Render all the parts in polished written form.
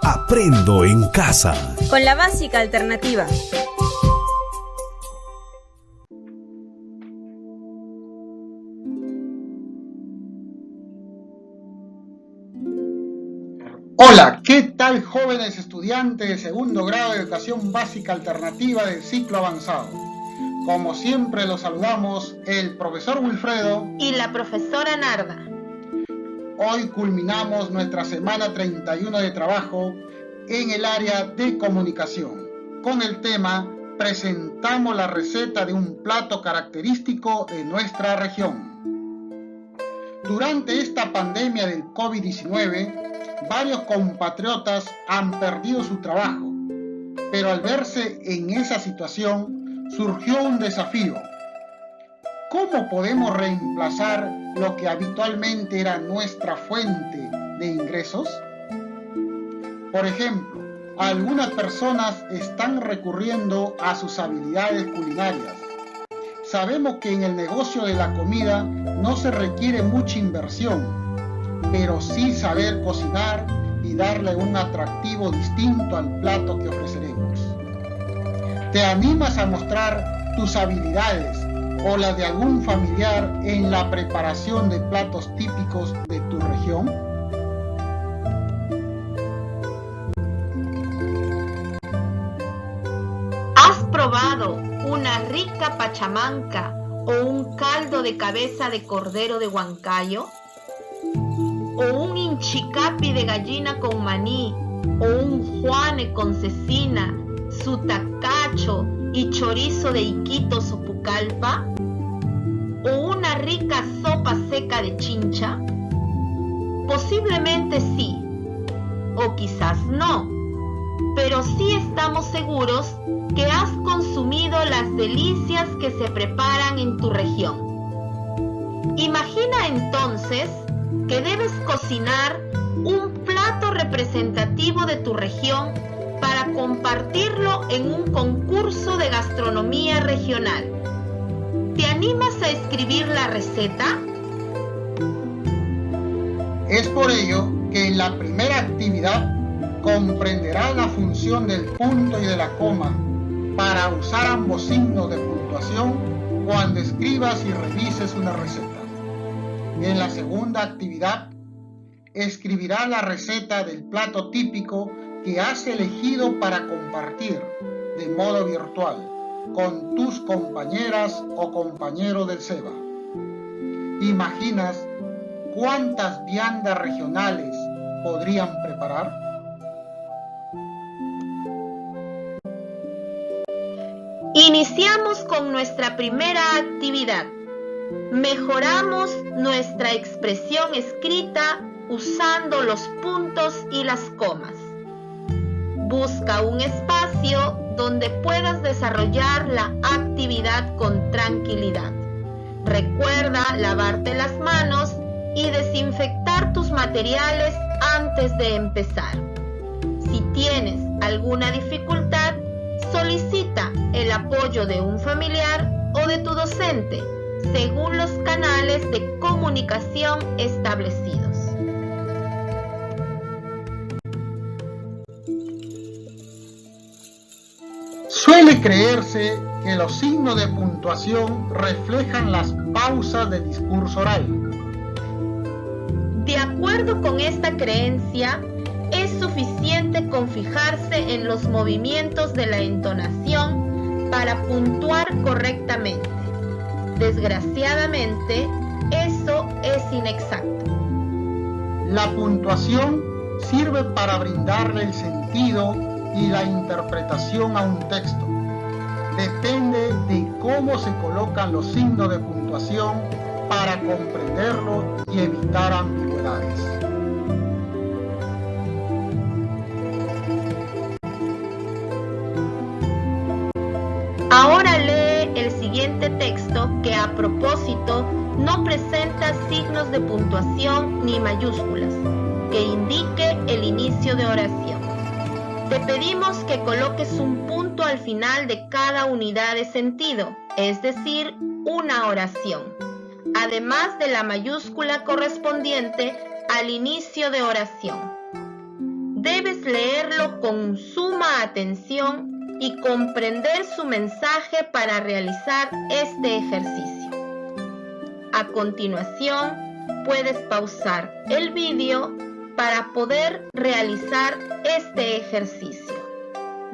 Aprendo en casa. Con la básica alternativa. Hola, ¿qué tal jóvenes estudiantes de segundo grado de educación básica alternativa del ciclo avanzado? Como siempre los saludamos el profesor Wilfredo y la profesora Narda. Hoy culminamos nuestra semana 31 de trabajo en el área de comunicación con el tema presentamos la receta de un plato característico de nuestra región. Durante esta pandemia del COVID-19, varios compatriotas han perdido su trabajo, pero al verse en esa situación surgió un desafío. ¿Cómo podemos reemplazar lo que habitualmente era nuestra fuente de ingresos? Por ejemplo, algunas personas están recurriendo a sus habilidades culinarias. Sabemos que en el negocio de la comida no se requiere mucha inversión, pero sí saber cocinar y darle un atractivo distinto al plato que ofreceremos. ¿Te animas a mostrar tus habilidades o las de algún familiar en la preparación de platos típicos de tu región? ¿Has probado una rica pachamanca o un caldo de cabeza de cordero de Huancayo? ¿O un inchicapi de gallina con maní? ¿O un juane con cecina, su tacacho y chorizo de Iquitos o Pucallpa? ¿O una rica sopa seca de chincha? Posiblemente sí, o quizás no, pero sí estamos seguros que has consumido las delicias que se preparan en tu región. Imagina entonces que debes cocinar un plato representativo de tu región para compartirlo en un concurso de gastronomía regional. ¿Te animas a escribir la receta? Es por ello que en la primera actividad comprenderás la función del punto y de la coma para usar ambos signos de puntuación cuando escribas y revises una receta. En la segunda actividad, escribirás la receta del plato típico que has elegido para compartir de modo virtual con tus compañeras o compañeros del SEBA. ¿Imaginas cuántas viandas regionales podrían preparar? Iniciamos con nuestra primera actividad. Mejoramos nuestra expresión escrita usando los puntos y las comas. Busca un espacio donde puedas desarrollar la actividad con tranquilidad. Recuerda lavarte las manos y desinfectar tus materiales antes de empezar. Si tienes alguna dificultad, solicita el apoyo de un familiar o de tu docente, según los canales de comunicación establecidos. Suele creerse que los signos de puntuación reflejan las pausas del discurso oral. De acuerdo con esta creencia, es suficiente con fijarse en los movimientos de la entonación para puntuar correctamente. Desgraciadamente, eso es inexacto. La puntuación sirve para brindarle el sentido y la interpretación a un texto. Depende de cómo se colocan los signos de puntuación para comprenderlo y evitar ambigüedades. Ahora lee el siguiente texto que a propósito no presenta signos de puntuación ni mayúsculas, que indique el inicio de oración. Te pedimos que coloques un punto al final de cada unidad de sentido, es decir, una oración, además de la mayúscula correspondiente al inicio de oración. Debes leerlo con suma atención y comprender su mensaje para realizar este ejercicio. A continuación, puedes pausar el vídeo para poder realizar este ejercicio.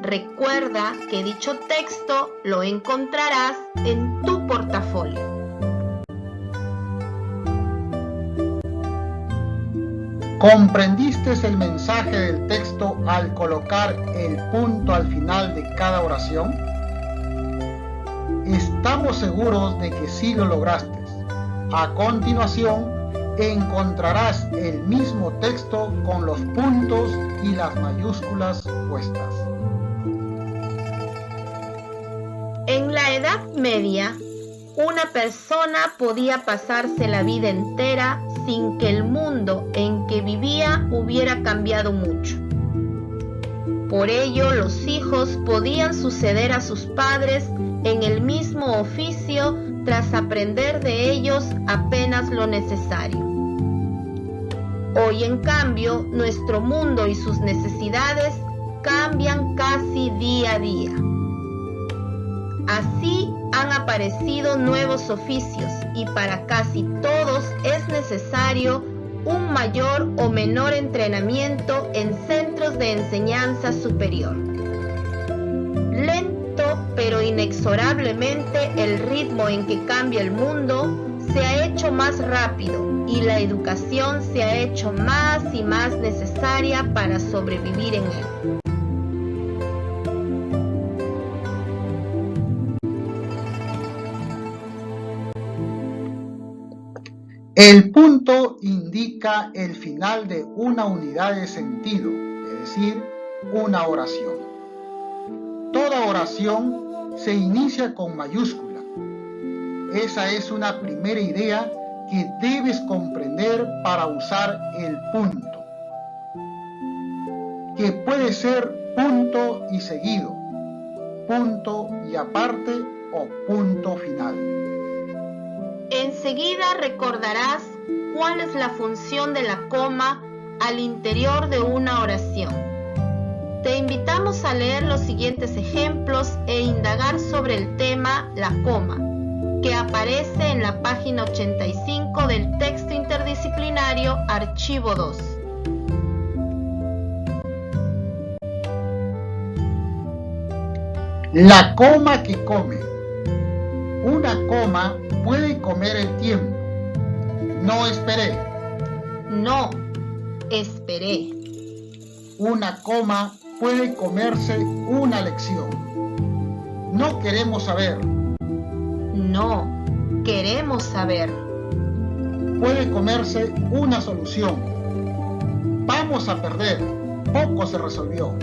Recuerda que dicho texto lo encontrarás en tu portafolio. ¿Comprendiste el mensaje del texto al colocar el punto al final de cada oración? Estamos seguros de que sí lo lograste. A continuación, encontrarás el mismo texto con los puntos y las mayúsculas puestas. En la Edad Media, una persona podía pasarse la vida entera sin que el mundo en que vivía hubiera cambiado mucho. Por ello, los hijos podían suceder a sus padres en el mismo oficio tras aprender de ellos apenas lo necesario. Hoy, en cambio, nuestro mundo y sus necesidades cambian casi día a día. Así han aparecido nuevos oficios y para casi todos es necesario un mayor o menor entrenamiento en centros de enseñanza superior. Lento pero inexorablemente el ritmo en que cambia el mundo se ha hecho más rápido y la educación se ha hecho más y más necesaria para sobrevivir en él. El punto indica el final de una unidad de sentido, es decir, una oración. Toda oración se inicia con mayúscula. Esa es una primera idea que debes comprender para usar el punto, que puede ser punto y seguido, punto y aparte o punto final. Enseguida recordarás cuál es la función de la coma al interior de una oración. Te invitamos a leer los siguientes ejemplos e indagar sobre el tema la coma, que aparece en la página 85 del texto interdisciplinario Archivo 2. La coma que come. Una coma puede comer el tiempo. No esperé. No, esperé. Una coma puede comerse una lección. No queremos saber. No, queremos saber. Puede comerse una solución. Vamos a perder. Poco se resolvió.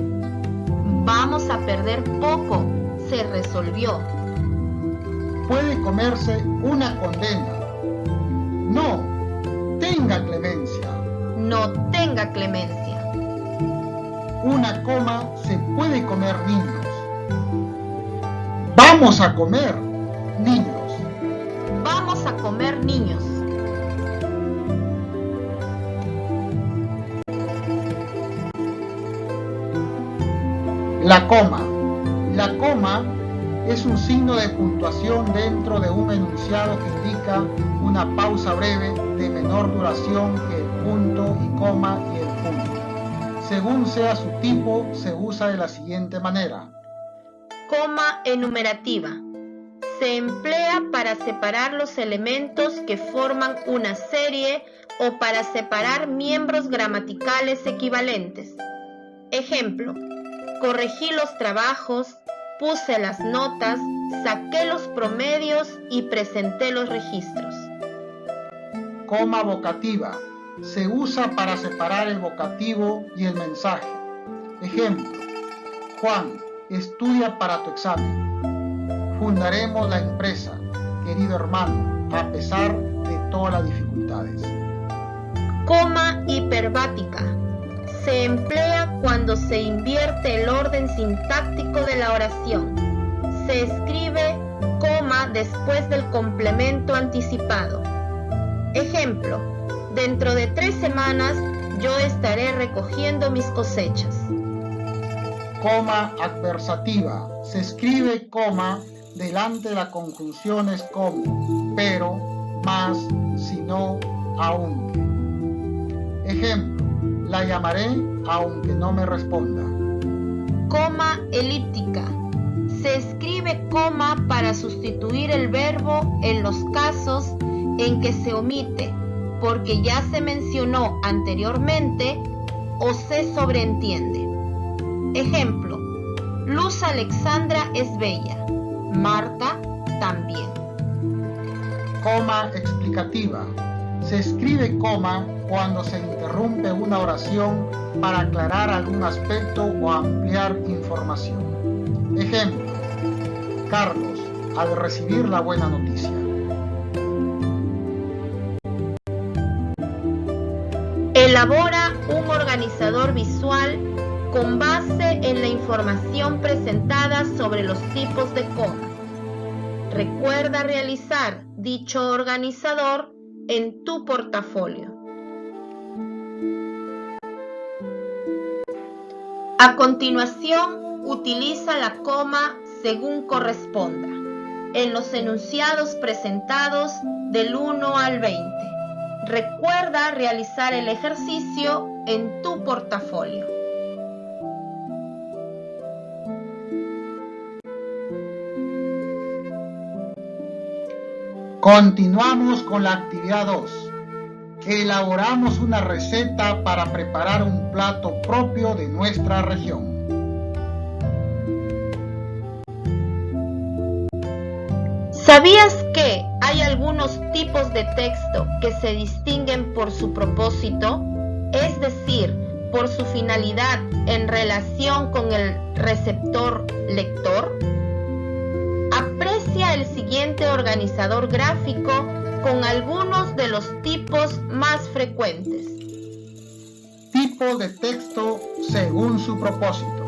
Vamos a perder poco. Se resolvió. Puede comerse una condena. No, tenga clemencia. No tenga clemencia. Una coma se puede comer niños. Vamos a comer niños. Vamos a comer niños. La coma. La coma es un signo de puntuación dentro de un enunciado que indica una pausa breve de menor duración que el punto y coma y el punto. Según sea su tipo, se usa de la siguiente manera. Coma enumerativa. Se emplea para separar los elementos que forman una serie o para separar miembros gramaticales equivalentes. Ejemplo: corregí los trabajos, puse las notas, saqué los promedios y presenté los registros. Coma vocativa. Se usa para separar el vocativo y el mensaje. Ejemplo: Juan, estudia para tu examen. Fundaremos la empresa, querido hermano, a pesar de todas las dificultades. Coma hiperbática. Se emplea cuando se invierte el orden sintáctico de la oración. Se escribe coma después del complemento anticipado. Ejemplo: dentro de 3 semanas yo estaré recogiendo mis cosechas. Coma adversativa. Se escribe coma delante de las conjunciones como, pero, más, si no, aunque. Ejemplo, la llamaré aunque no me responda. Coma elíptica. Se escribe coma para sustituir el verbo en los casos en que se omite, porque ya se mencionó anteriormente o se sobreentiende. Ejemplo, Luz Alexandra es bella, Marta también. Coma explicativa. Se escribe coma cuando se interrumpe una oración para aclarar algún aspecto o ampliar información. Ejemplo, Carlos, al recibir la buena noticia. Elabora un organizador visual con base en la información presentada sobre los tipos de comas. Recuerda realizar dicho organizador en tu portafolio. A continuación, utiliza la coma según corresponda en los enunciados presentados del 1 al 20. Recuerda realizar el ejercicio en tu portafolio. Continuamos con la actividad 2. Elaboramos una receta para preparar un plato propio de nuestra región. ¿Sabías que hay algunos tipos de texto que se distinguen por su propósito? Es decir, por su finalidad en relación con el receptor lector. Aprecia el siguiente organizador gráfico con algunos de los tipos más frecuentes. Tipo de texto según su propósito.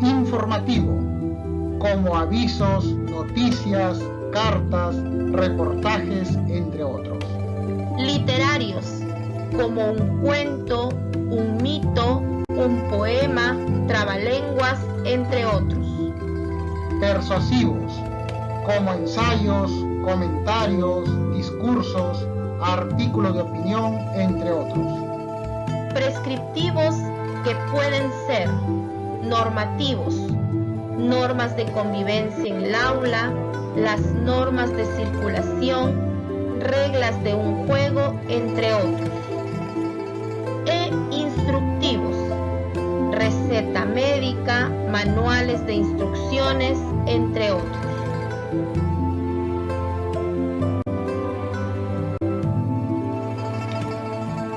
Informativo, como avisos, noticias, cartas, reportajes, entre otros. Literarios, como un cuento, un mito, un poema, trabalenguas, entre otros. Persuasivos, como ensayos, comentarios, discursos, artículos de opinión, entre otros. Prescriptivos, que pueden ser normativos, normas de convivencia en el aula, las normas de circulación, reglas de un juego, entre otros. E instructivos, receta médica, manuales de instrucciones, entre otros.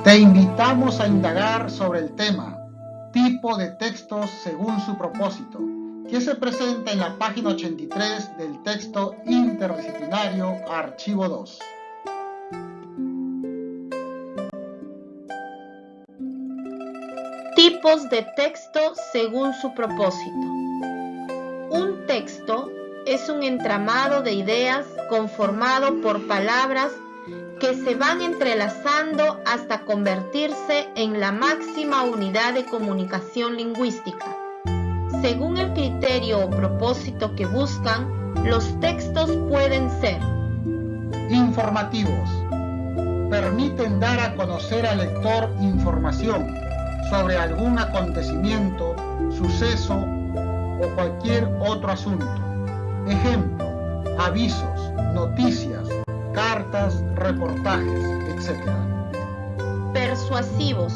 Te invitamos a indagar sobre el tema tipo de textos según su propósito, que se presenta en la página 83 del texto interdisciplinario Archivo 2. Tipos de texto según su propósito. Un texto es un entramado de ideas conformado por palabras que se van entrelazando hasta convertirse en la máxima unidad de comunicación lingüística. Según el criterio o propósito que buscan, los textos pueden ser informativos. Permiten dar a conocer al lector información sobre algún acontecimiento, suceso o cualquier otro asunto. Ejemplo, avisos, noticias, cartas, reportajes, etc. Persuasivos.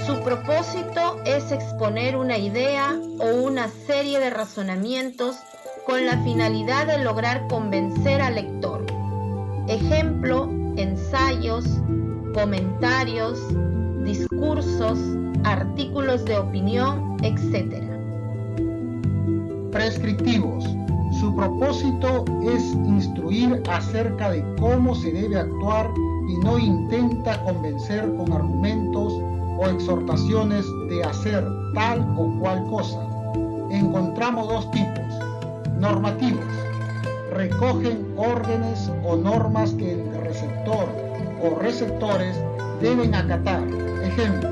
Su propósito es exponer una idea o una serie de razonamientos con la finalidad de lograr convencer al lector. Ejemplo, ensayos, comentarios, discursos, artículos de opinión, etc. Prescriptivos. Su propósito es instruir acerca de cómo se debe actuar y no intenta convencer con argumentos o exhortaciones de hacer tal o cual cosa. Encontramos dos tipos. Normativos. Recogen órdenes o normas que el receptor o receptores deben acatar. Ejemplo,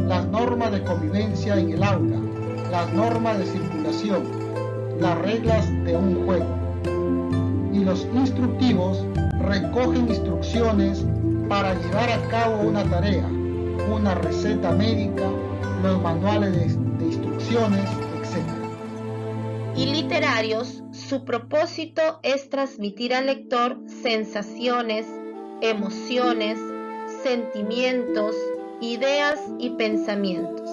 las normas de convivencia en el aula, las normas de circulación, las reglas de un juego. Y los instructivos recogen instrucciones para llevar a cabo una tarea, una receta médica, los manuales de instrucciones, etc. Y literarios, su propósito es transmitir al lector sensaciones, emociones, sentimientos, ideas y pensamientos.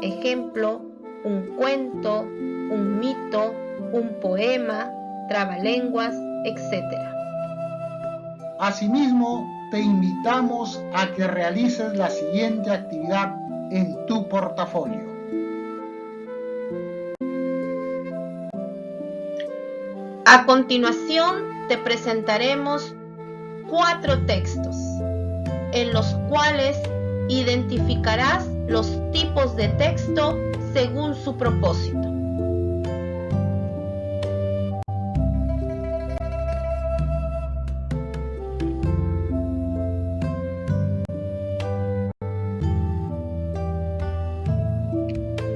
Ejemplo, un cuento, un mito, un poema, trabalenguas, etc. Asimismo, te invitamos a que realices la siguiente actividad en tu portafolio. A continuación, te presentaremos 4 textos, en los cuales identificarás los tipos de texto según su propósito.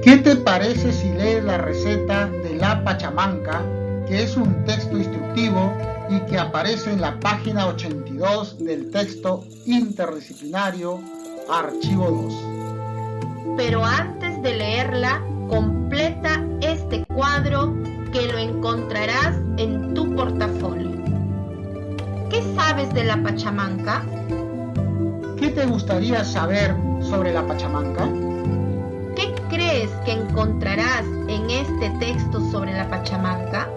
¿Qué te parece si lees la receta de la pachamanca, que es un texto instructivo y que aparece en la página 82 del texto interdisciplinario, archivo 2? Pero antes de leerla, completa este cuadro que lo encontrarás en tu portafolio. ¿Qué sabes de la pachamanca? ¿Qué te gustaría saber sobre la pachamanca? ¿Qué crees que encontrarás en este texto sobre la pachamanca?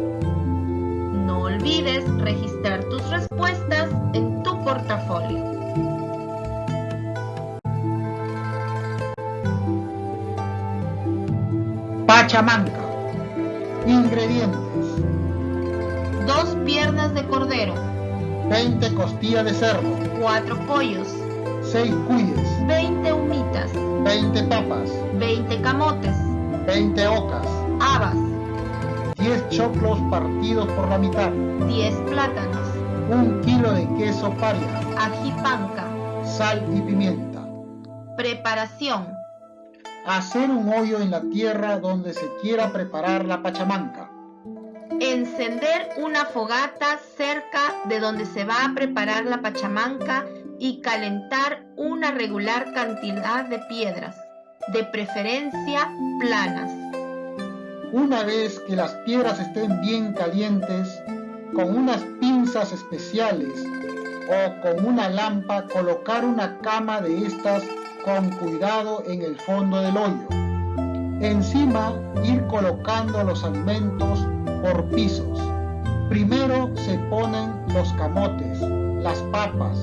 No olvides registrar tus respuestas en tu portafolio. Pachamanca. Ingredientes: 2 piernas de cordero, 20 costillas de cerdo, 4 pollos, 6 cuyes, 20 humitas, 20 papas, 20 camotes, 20 ocas, habas, 10 choclos partidos por la mitad, 10 plátanos, 1 kilo de queso paria, ají panca. sal y pimienta. Preparación: Hacer un hoyo en la tierra donde se quiera preparar la pachamanca. encender una fogata cerca de donde se va a preparar la pachamanca y calentar una regular cantidad de piedras, de preferencia planas. Una vez que las piedras estén bien calientes, con unas pinzas especiales o con una lampa colocar una cama de estas con cuidado en el fondo del hoyo. Encima ir colocando los alimentos por pisos. Primero se ponen los camotes, las papas,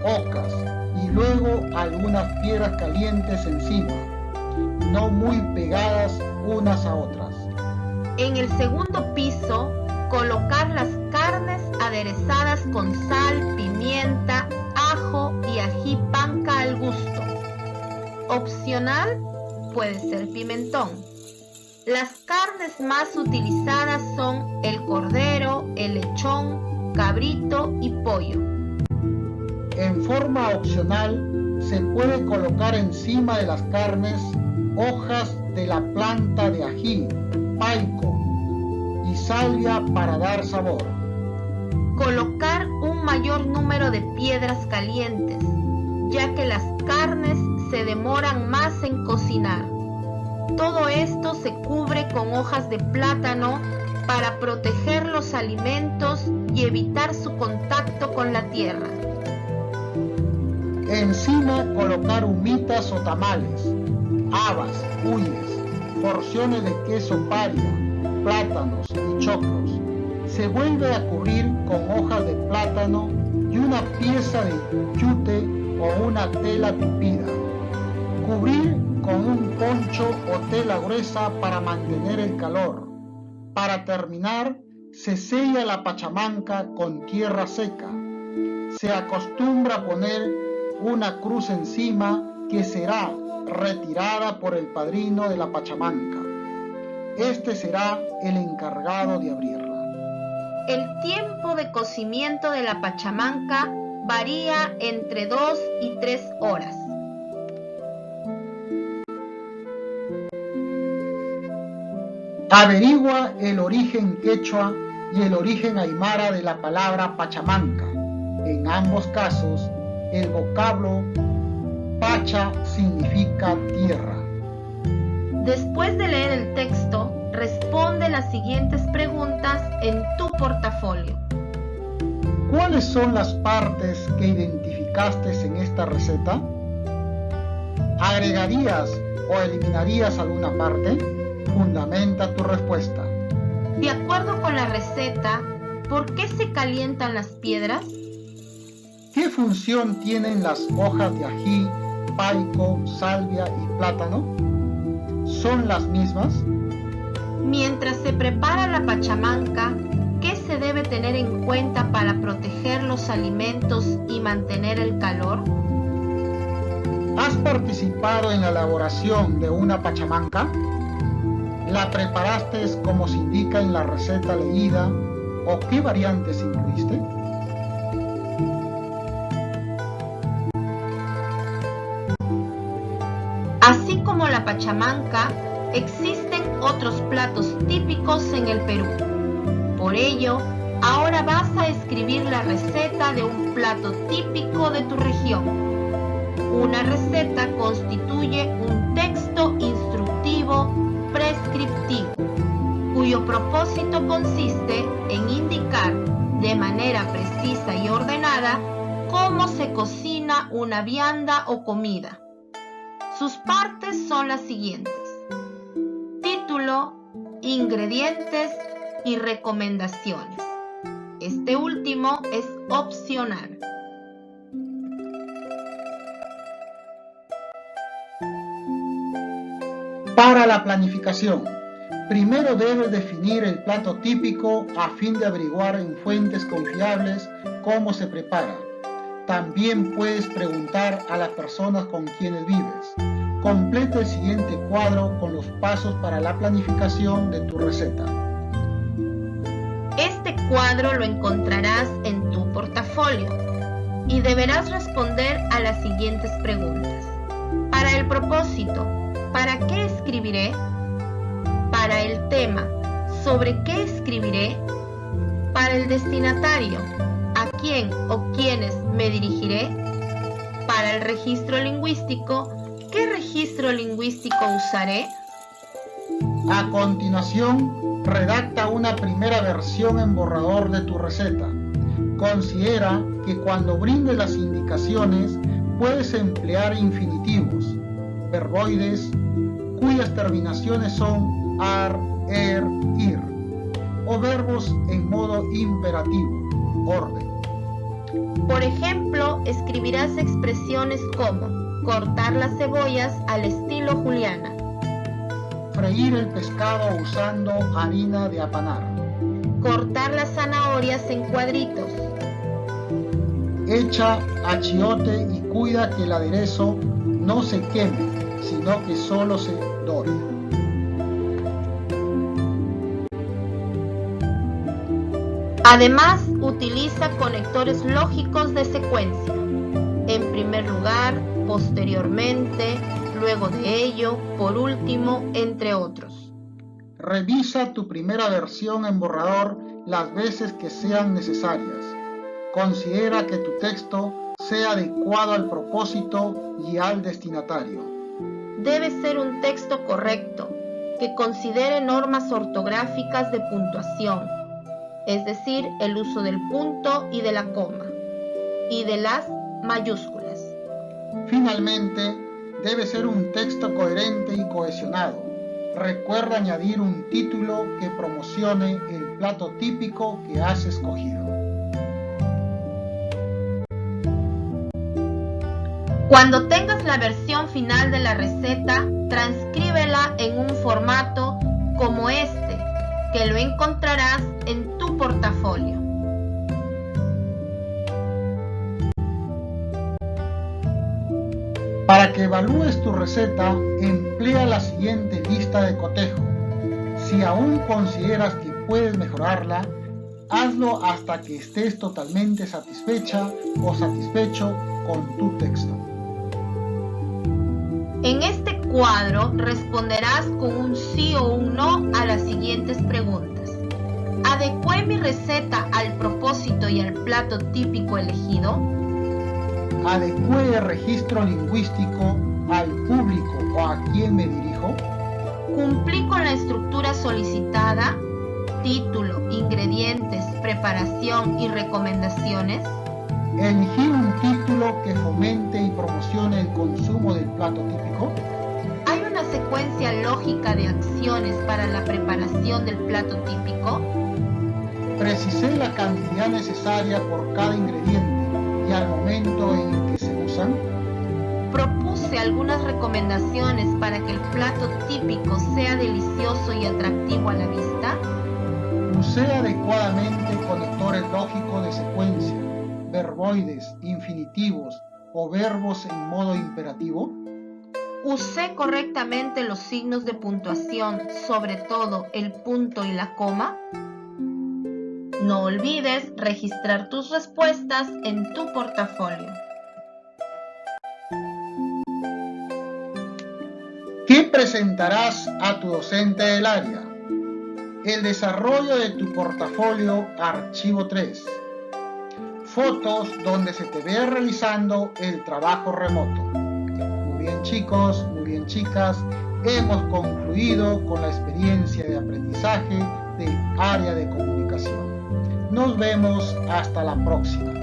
ocas y luego algunas piedras calientes encima, no muy pegadas unas a otras. En el segundo piso, colocar las carnes aderezadas con sal, pimienta, ajo y ají panca al gusto. Opcional puede ser pimentón. Las carnes más utilizadas son el cordero, el lechón, cabrito y pollo. En forma opcional, se puede colocar encima de las carnes hojas de la planta de ají, paico y salvia para dar sabor. Colocar un mayor número de piedras calientes, ya que las carnes se demoran más en cocinar. Todo esto se cubre con hojas de plátano para proteger los alimentos y evitar su contacto con la tierra. Encima colocar humitas o tamales, habas, cuyes, porciones de queso paria, plátanos y choclos. Se vuelve a cubrir con hojas de plátano y una pieza de yute o una tela tupida. Cubrir con un poncho o tela gruesa para mantener el calor. Para terminar, se sella la pachamanca con tierra seca. Se acostumbra a poner una cruz encima que será retirada por el padrino de la pachamanca. Este será el encargado de abrirla. El tiempo de cocimiento de la pachamanca varía entre 2 y 3 horas. Averigua el origen quechua y el origen aymara de la palabra pachamanca. En ambos casos, el vocablo pacha significa tierra. Después de leer el texto, responde las siguientes preguntas en tu portafolio. ¿Cuáles son las partes que identificaste en esta receta? ¿Agregarías o eliminarías alguna parte? Fundamenta tu respuesta. De acuerdo con la receta, ¿por qué se calientan las piedras? ¿Qué función tienen las hojas de ají, paico, salvia y plátano? ¿Son las mismas? Mientras se prepara la pachamanca, ¿qué se debe tener en cuenta para proteger los alimentos y mantener el calor? ¿Has participado en la elaboración de una pachamanca? ¿La preparaste como se indica en la receta leída o qué variantes incluiste? Así como la pachamanca, existen otros platos típicos en el Perú. Por ello, ahora vas a escribir la receta de un plato típico de tu región. Una receta constituye un texto instructivo prescriptivo, cuyo propósito consiste en indicar de manera precisa y ordenada cómo se cocina una vianda o comida. Sus partes son las siguientes: título, ingredientes y recomendaciones. Este último es opcional. Para la planificación, primero debes definir el plato típico a fin de averiguar en fuentes confiables cómo se prepara. También puedes preguntar a las personas con quienes vives. Completa el siguiente cuadro con los pasos para la planificación de tu receta. Este cuadro lo encontrarás en tu portafolio y deberás responder a las siguientes preguntas. Para el propósito, ¿para qué escribiré? Para el tema, ¿sobre qué escribiré? Para el destinatario, ¿a quién o quiénes me dirigiré? Para el registro lingüístico, ¿qué registro lingüístico usaré? A continuación, redacta una primera versión en borrador de tu receta. Considera que cuando brindes las indicaciones puedes emplear infinitivos, verboides, cuyas terminaciones son ar, er, ir, o verbos en modo imperativo, orden. Por ejemplo, escribirás expresiones como cortar las cebollas al estilo Juliana, freír el pescado usando harina de apanar, cortar las zanahorias en cuadritos, echa achiote y cuida que el aderezo no se queme, sino que solo se dore. Además, utiliza conectores lógicos de secuencia. En primer lugar, posteriormente, luego de ello, por último, entre otros. Revisa tu primera versión en borrador las veces que sean necesarias. Considera que tu texto sea adecuado al propósito y al destinatario. Debe ser un texto correcto, que considere normas ortográficas de puntuación, es decir, el uso del punto y de la coma, y de las mayúsculas. Finalmente, debe ser un texto coherente y cohesionado. Recuerda añadir un título que promocione el plato típico que has escogido. Cuando tengas la versión final de la receta, transcríbela en un formato como este, que lo encontrarás en tu portafolio. Para que evalúes tu receta, emplea la siguiente lista de cotejo. Si aún consideras que puedes mejorarla, hazlo hasta que estés totalmente satisfecha o satisfecho con tu texto. En este cuadro responderás con un sí o un no a las siguientes preguntas. ¿Adecué mi receta al propósito y al plato típico elegido? ¿Adecué el registro lingüístico al público o a quién me dirijo? ¿Cumplí con la estructura solicitada? Título, ingredientes, preparación y recomendaciones. ¿Elegí un título que fomente y promocione el consumo del plato típico? ¿Hay una secuencia lógica de acciones para la preparación del plato típico? ¿Precisé la cantidad necesaria por cada ingrediente y al momento en que se usan? ¿Propuse algunas recomendaciones para que el plato típico sea delicioso y atractivo a la vista? ¿Usé adecuadamente conectores lógicos de secuencia, verboides, infinitivos o verbos en modo imperativo? ¿Usé correctamente los signos de puntuación, sobre todo el punto y la coma? No olvides registrar tus respuestas en tu portafolio. ¿Qué presentarás a tu docente del área? El desarrollo de tu portafolio Archivo 3. Fotos donde se te ve realizando el trabajo remoto. Muy bien chicos, muy bien chicas, hemos concluido con la experiencia de aprendizaje del área de comunicación. Nos vemos hasta la próxima.